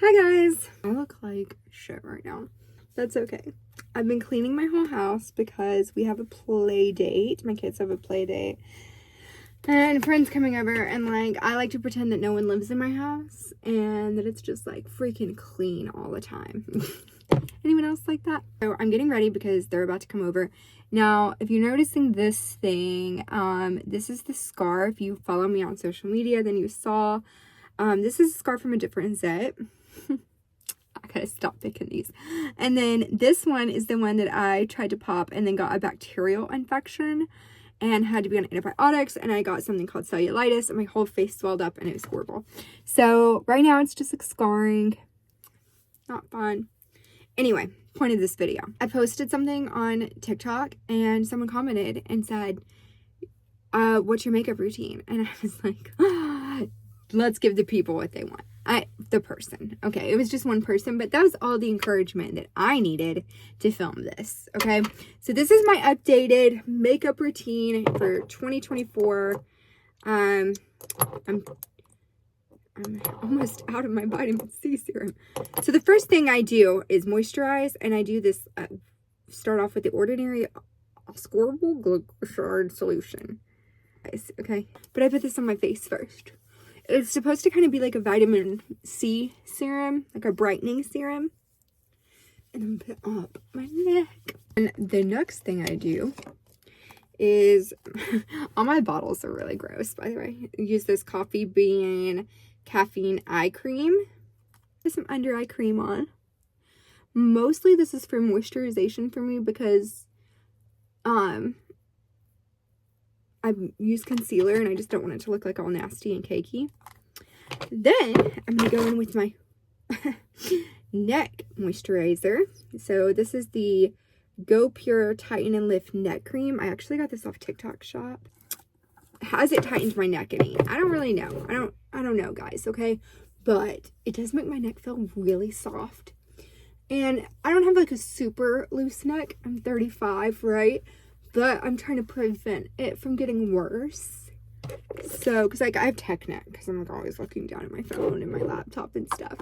Hi guys! I look like shit right now. That's okay. I've been cleaning my whole house because we have a play date. My kids have a play date. And friends coming over, and like I like to pretend that no one lives in my house and that it's just like freaking clean all the time. Anyone else like that? So I'm getting ready because they're about to come over. Now, if you're noticing this thing, this is the scarf. You follow me on social media, then you saw. This is a scarf from a different zip. I gotta stop picking these. And then this one is the one that I tried to pop and then got a bacterial infection and had to be on antibiotics, and I got something called cellulitis and my whole face swelled up and it was horrible. So right now it's just like scarring. Not fun. Anyway, point of this video. I posted something on TikTok and someone commented and said, what's your makeup routine? And I was like, let's give the people what they want. The person. Okay, it was just one person, but that was all the encouragement that I needed to film this. Okay, so this is my updated makeup routine for 2024. I'm almost out of my vitamin C serum. So the first thing I do is moisturize, and I do this, start off with the Ordinary Ascorbic Glycerol solution. Okay, but I put this on my face first. It's supposed to kind of be like a vitamin C serum, like a brightening serum. And I'm gonna put it up my neck. And the next thing I do is, all my bottles are really gross, by the way. I use this coffee bean caffeine eye cream. Put some under eye cream on. Mostly this is for moisturization for me because I use concealer and I just don't want it to look like all nasty and cakey. Then I'm going to go in with my neck moisturizer. So this is the Go Pure Tighten and Lift Neck Cream. I actually got this off TikTok shop. Has it tightened my neck any? I don't really know. I don't know, guys, okay? But it does make my neck feel really soft. And I don't have like a super loose neck. I'm 35, right? But I'm trying to prevent it from getting worse. So, because like I have tech neck, because I'm like always looking down at my phone and my laptop and stuff.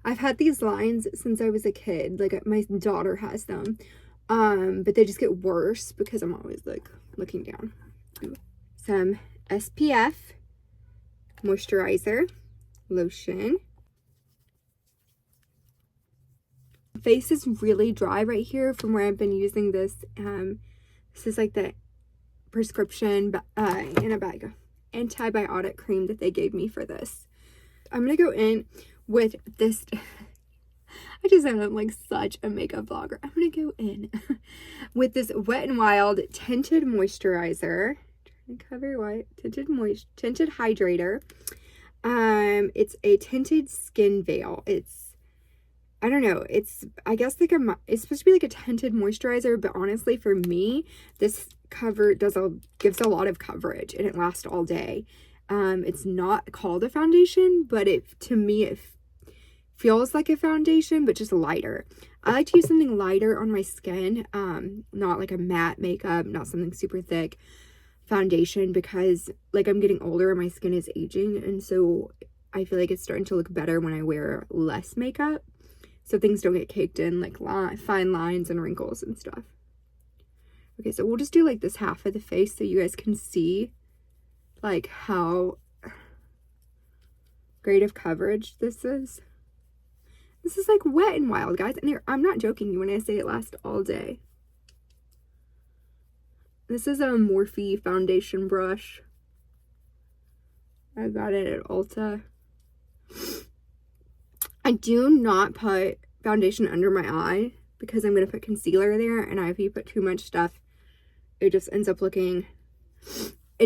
I've had these lines since I was a kid. Like my daughter has them. But they just get worse because I'm always like looking down. Some SPF, moisturizer, lotion. Face is really dry right here from where I've been using this. This is like the prescription antibiotic cream that they gave me for this. I'm going to go in with this. I just sound like such a makeup vlogger. I'm going to go in with this Wet n Wild tinted moisturizer. Trying to cover white. Tinted hydrator. It's a tinted skin veil. I don't know, I guess like it's supposed to be like a tinted moisturizer, but honestly for me, this gives a lot of coverage and it lasts all day. It's not called a foundation, but to me it feels like a foundation, but just lighter. I like to use something lighter on my skin, not like a matte makeup, not something super thick foundation, because like I'm getting older and my skin is aging, and so I feel like it's starting to look better when I wear less makeup. So things don't get caked in, like fine lines and wrinkles and stuff. Okay, so we'll just do like this half of the face so you guys can see like how great of coverage this is. This is like Wet n Wild, guys. And I'm not joking you when I say it lasts all day. This is a Morphe foundation brush. I got it at Ulta. I do not put foundation under my eye because I'm going to put concealer there, and if you put too much stuff, it just ends up looking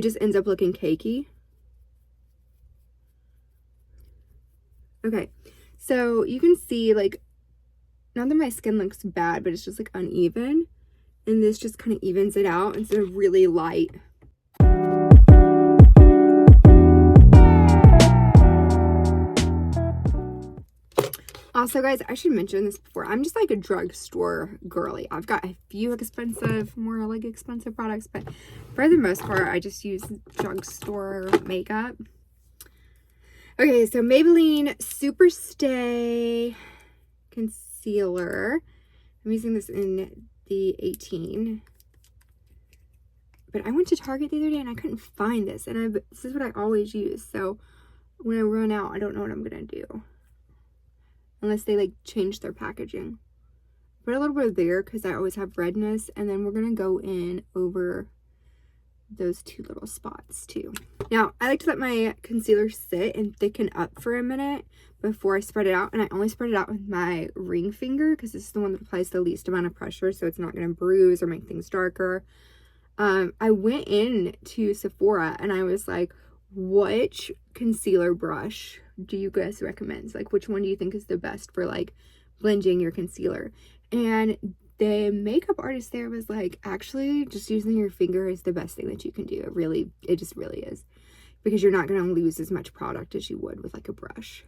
cakey. Okay, so you can see like, not that my skin looks bad, but it's just like uneven, and this just kind of evens it out instead of really light. Also, guys, I should mention this before. I'm just like a drugstore girly. I've got a few more expensive products, but for the most part, I just use drugstore makeup. Okay, so Maybelline Super Stay Concealer. I'm using this in the 18. But I went to Target the other day and I couldn't find this. And this is what I always use. So when I run out, I don't know what I'm going to do. Unless they like change their packaging. Put a little bit there because I always have redness. And then we're going to go in over those two little spots too. Now, I like to let my concealer sit and thicken up for a minute before I spread it out. And I only spread it out with my ring finger because this is the one that applies the least amount of pressure. So it's not going to bruise or make things darker. I went in to Sephora and I was like, which concealer brush do you guys recommend? Like, which one do you think is the best for like blending your concealer? And the makeup artist there was like, actually, just using your finger is the best thing that you can do. It just really is. Because you're not going to lose as much product as you would with like a brush.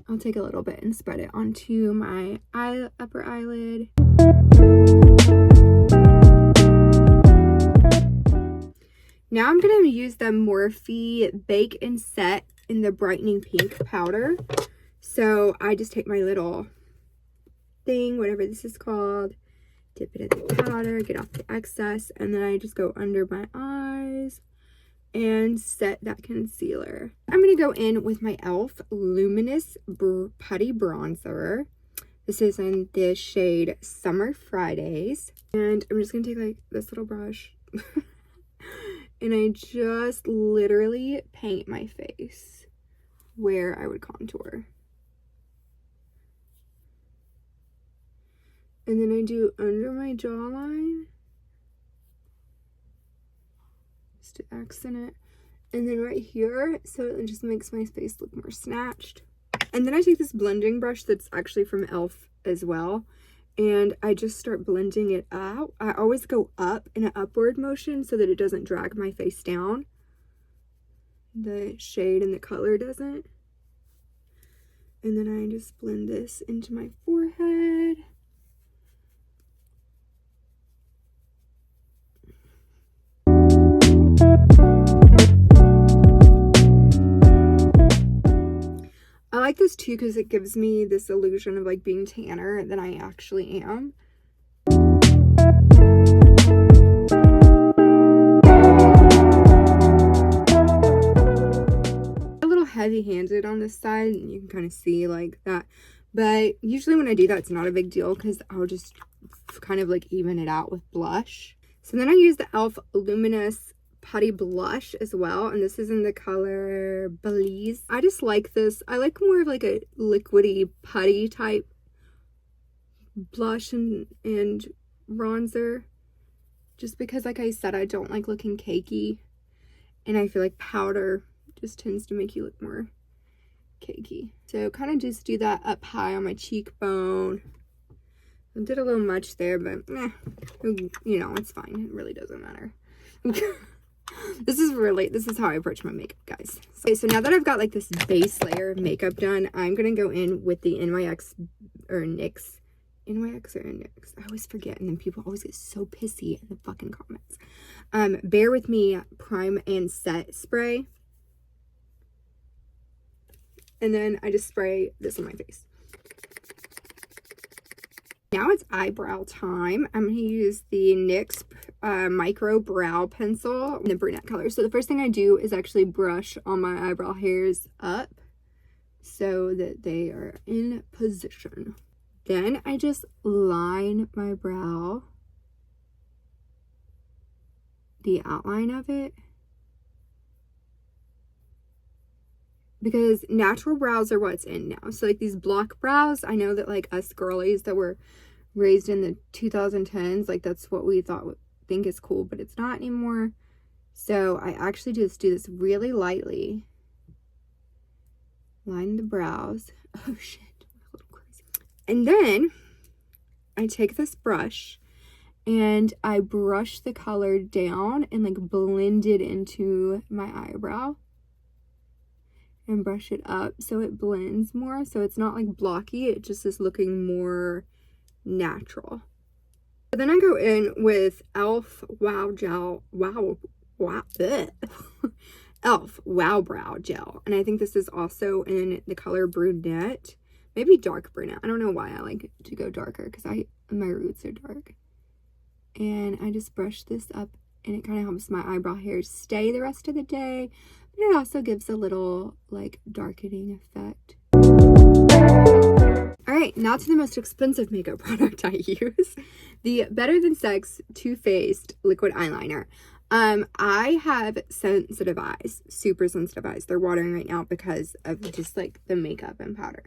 I'll take a little bit and spread it onto my upper eyelid. Now I'm going to use the Morphe Bake and Set in the brightening pink powder. So I just take my little thing, whatever this is called, dip it in the powder, get off the excess, and then I just go under my eyes and set that concealer. I'm going to go in with my e.l.f. Luminous Putty Bronzer. This is in the shade Summer Fridays. And I'm just going to take like this little brush and I just literally paint my face where I would contour. And then I do under my jawline. To accent it, and then right here, so it just makes my face look more snatched. And then I take this blending brush that's actually from e.l.f. as well, and I just start blending it out. I always go up in an upward motion so that it doesn't drag my face down. The shade and the color doesn't. And then I just blend this into my forehead. I like this too because it gives me this illusion of like being tanner than I actually am. A little heavy-handed on this side, and you can kind of see like that. But usually when I do that, it's not a big deal because I'll just kind of like even it out with blush. So then I use the e.l.f. Luminous Putty Blush as well, and this is in the color Belize. I just like this. I like more of like a liquidy putty type blush and bronzer, just because like I said, I don't like looking cakey, and I feel like powder just tends to make you look more cakey. So kind of just do that up high on my cheekbone. I did a little much there, but you know, it's fine. It really doesn't matter. This is how I approach my makeup, guys. Okay, so now that I've got like this base layer of makeup done, I'm gonna go in with the NYX or NYX. NYX or NYX? I always forget, and then people always get so pissy in the fucking comments. Bear With Me Prime and Set spray. And then I just spray this on my face. Now it's eyebrow time. I'm going to use the NYX Micro Brow Pencil in the brunette color. So the first thing I do is actually brush all my eyebrow hairs up so that they are in position. Then I just line my brow, the outline of it. Because natural brows are what's in now. So like these block brows, I know that like us girlies that were raised in the 2010s, like that's what we think is cool, but it's not anymore. So I actually just do this really lightly. Line the brows. Oh shit, a little crazy. And then I take this brush and I brush the color down and like blend it into my eyebrow. And brush it up so it blends more, so it's not like blocky, it just is looking more natural. Then I go in with e.l.f. Wow Wow. Elf Wow Brow Gel. And I think this is also in the color brunette. Maybe dark brunette. I don't know why I like to go darker because my roots are dark. And I just brush this up and it kind of helps my eyebrow hairs stay the rest of the day. But it also gives a little like darkening effect. Alright, now to the most expensive makeup product I use. The Better Than Sex Too Faced Liquid Eyeliner. I have sensitive eyes, super sensitive eyes. They're watering right now because of just like the makeup and powder.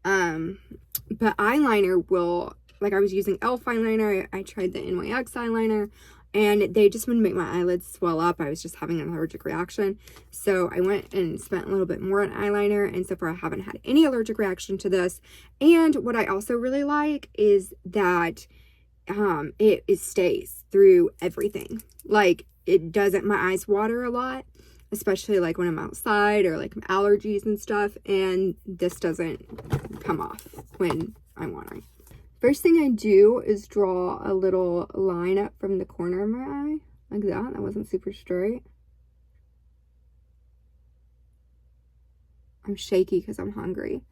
But eyeliner will, like I was using e.l.f. eyeliner. I tried the NYX eyeliner and they just wouldn't make my eyelids swell up. I was just having an allergic reaction. So I went and spent a little bit more on eyeliner, and so far I haven't had any allergic reaction to this. And what I also really like is that it stays through everything. Like, it doesn't, my eyes water a lot, especially like when I'm outside or like allergies and stuff, and this doesn't come off when I'm watering. First thing I do is draw a little line up from the corner of my eye, like that. That wasn't super straight. I'm shaky because I'm hungry.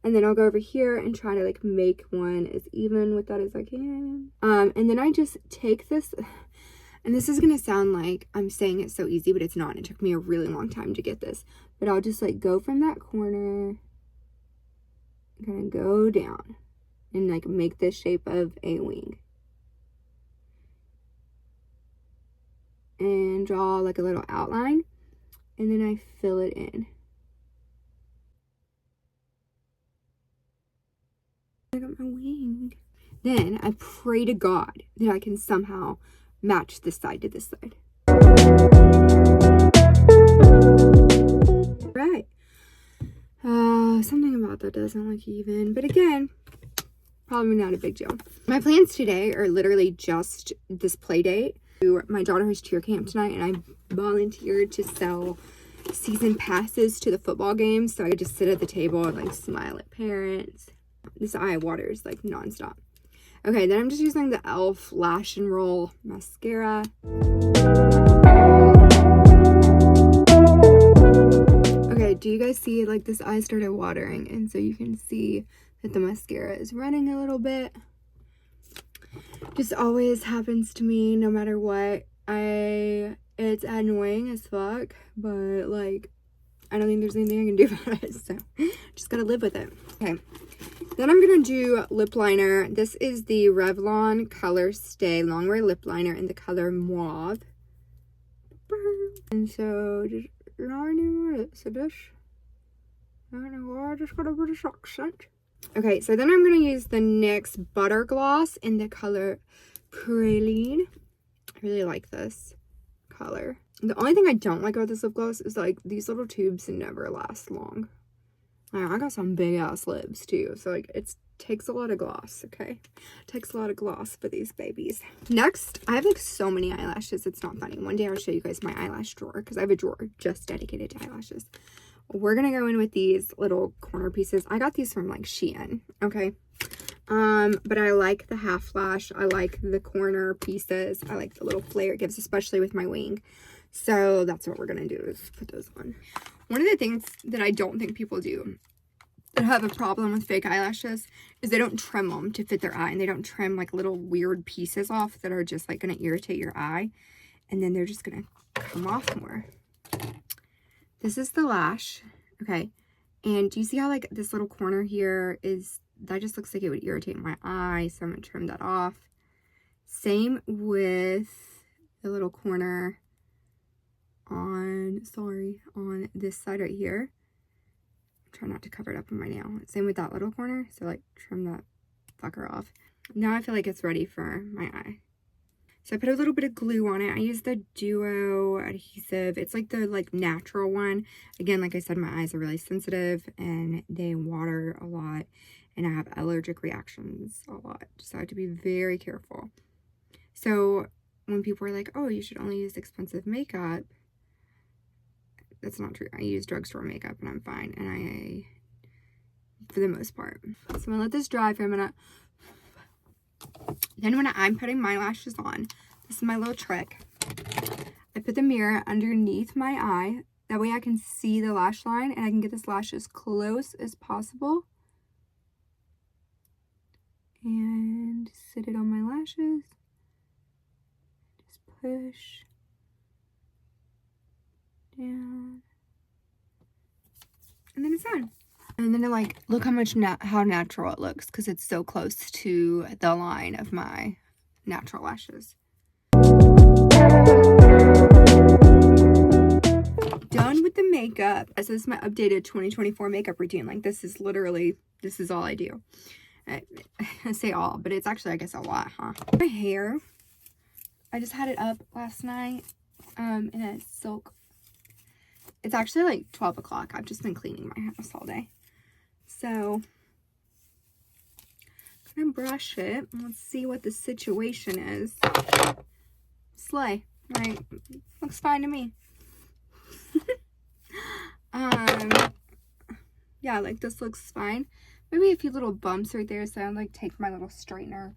And then I'll go over here and try to like make one as even with that as I can. And then I just take this, and this is gonna sound like I'm saying it so easy, but it's not. It took me a really long time to get this. But I'll just like go from that corner, kind of go down, and like make this shape of a wing. And draw like a little outline, and then I fill it in. I got my wing. Then I pray to God that I can somehow match this side to this side. Right. Something about that doesn't look even, but again, probably not a big deal. My plans today are literally just this play date. My daughter has cheer camp tonight, and I volunteered to sell season passes to the football games, so I could just sit at the table and like smile at parents. This eye waters like nonstop. Okay, then I'm just using the e.l.f. Lash and Roll mascara. Okay, do you guys see like this eye started watering, and so you can see that the mascara is running a little bit. Just always happens to me no matter what. It's annoying as fuck, but like I don't think there's anything I can do about it, so just gotta live with it. Okay, then I'm gonna do lip liner. This is the Revlon Color Stay Longwear Lip Liner in the color Mauve. And so just I just got a British accent. Okay, so then I'm going to use the NYX Butter Gloss in the color Praline. I really like this color. The only thing I don't like about this lip gloss is like these little tubes never last long. I got some big ass lips too, so like it takes a lot of gloss, okay? It takes a lot of gloss for these babies. Next, I have like so many eyelashes, it's not funny. One day I'll show you guys my eyelash drawer because I have a drawer just dedicated to eyelashes. We're gonna go in with these little corner pieces. I got these from like Shein, okay? But I like the half lash. I like the corner pieces. I like the little flare it gives, especially with my wing. So that's what we're gonna do, is put those on. One of the things that I don't think people do that have a problem with fake eyelashes is they don't trim them to fit their eye, and they don't trim like little weird pieces off that are just like gonna irritate your eye, and then they're just gonna come off more. This is the lash, okay, and do you see how like this little corner here is, that just looks like it would irritate my eye, so I'm gonna trim that off. Same with the little corner on this side right here. Try not to cover it up with my nail. Same with that little corner, so like trim that fucker off. Now I feel like it's ready for my eye. So I put a little bit of glue on it. I use the Duo adhesive. It's like the natural one. Again, like I said, my eyes are really sensitive and they water a lot, and I have allergic reactions a lot, so I have to be very careful. So when people are like, oh, you should only use expensive makeup, that's not true. I use drugstore makeup and I'm fine, and for the most part. So I'm gonna let this dry for a minute. Then when I'm putting my lashes on, this is my little trick. I put the mirror underneath my eye. That way I can see the lash line and I can get this lash as close as possible. And sit it on my lashes. Just push down. And then it's done. And then like, look how much how natural it looks because it's so close to the line of my natural lashes. Done with the makeup. This is my updated 2024 makeup routine. Like this is all I do. I say all, but it's actually, I guess, a lot, huh? My hair, I just had it up last night in a silk. It's actually like 12 o'clock. I've just been cleaning my house all day. So, I'm gonna brush it. Let's see what the situation is. Slay. Like, looks fine to me. Yeah, like this looks fine. Maybe a few little bumps right there, so I'll like take my little straightener,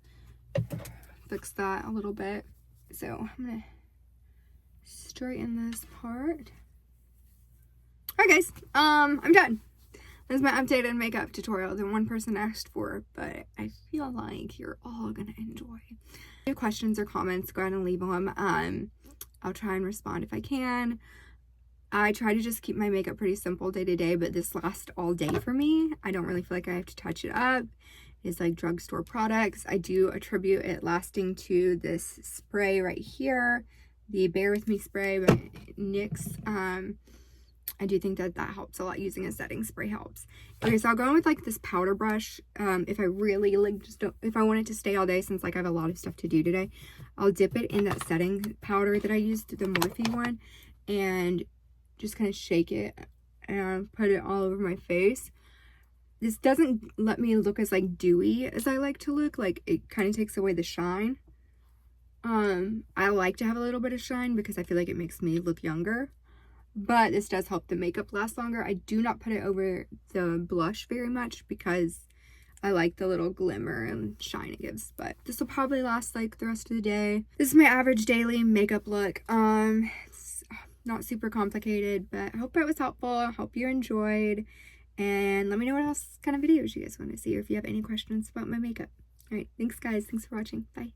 fix that a little bit. So I'm gonna straighten this part. Alright guys, I'm done. This is my updated makeup tutorial that one person asked for, but I feel like you're all gonna enjoy. If you have questions or comments, go ahead and leave them. I'll try and respond if I can. I try to just keep my makeup pretty simple day to day, but this lasts all day for me. I don't really feel like I have to touch it up. It's like drugstore products. I do attribute it lasting to this spray right here, the Bear With Me spray by NYX. I do think that helps a lot. Using a setting spray helps. Okay, so I'll go in with like this powder brush. If I really like if I want it to stay all day, since like I have a lot of stuff to do today, I'll dip it in that setting powder that I used, the Morphe one, and just kind of shake it and put it all over my face. This doesn't let me look as like dewy as I like to look. Like it kind of takes away the shine. I like to have a little bit of shine because I feel like it makes me look younger. But this does help the makeup last longer. I do not put it over the blush very much because I like the little glimmer and shine it gives. But this will probably last like the rest of the day. This is my average daily makeup look. It's not super complicated, but I hope it was helpful. I hope you enjoyed. And let me know what else kind of videos you guys want to see or if you have any questions about my makeup. All right, thanks guys. Thanks for watching. Bye.